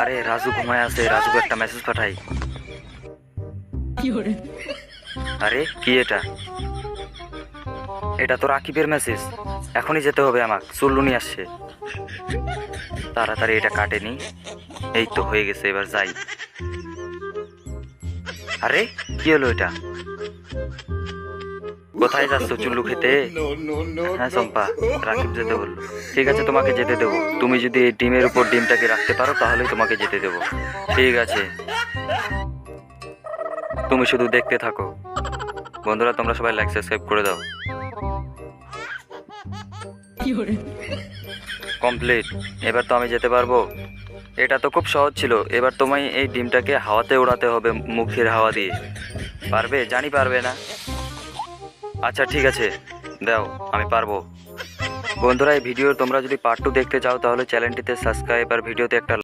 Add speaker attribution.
Speaker 1: আরে রাজু ঘুমায় আছে, রাজুকে একটা মেসেজ পাঠাই। আরে কি এটা? এটা তো রাকিবের মেসেজ। এখনই যেতে হবে আমাকে, চুল্লুনি আসছে। তাড়াতাড়ি এটা কাটেনি। এই তো হয়ে গেছে, এবার যাই। আরে কি হলো এটা? কোথায় যাচ্ছ চুল্লু খেতে? হ্যাঁ চম্পা, রাকিব যেতে বললো। ঠিক আছে, তোমাকে যেতে দেবো। তুমি যদি এই ডিমের উপর ডিমটাকে রাখতে পারো তাহলেই তোমাকে যেতে দেবো। ঠিক আছে, তুমি শুধু দেখতে থাকো। বন্ধুরা, তোমরা সবাই লাইক সাবস্ক্রাইব করে দাও। কমপ্লিট। এবার তো আমি যেতে পারবো। এটা তো খুব সহজ ছিল। এবার তোমায় এই ডিমটাকে হাওয়াতে ওড়াতে হবে, মুখের হাওয়া দিয়ে। পারবে? জানি পারবে না। আচ্ছা ঠিক আছে, দাও, আমি পারবো। বন্ধুরা, এই ভিডিও তোমরা যদি পার্ট 2 দেখতে চাও তাহলে চ্যানেলটিতে সাবস্ক্রাইব আর ভিডিওতে একটা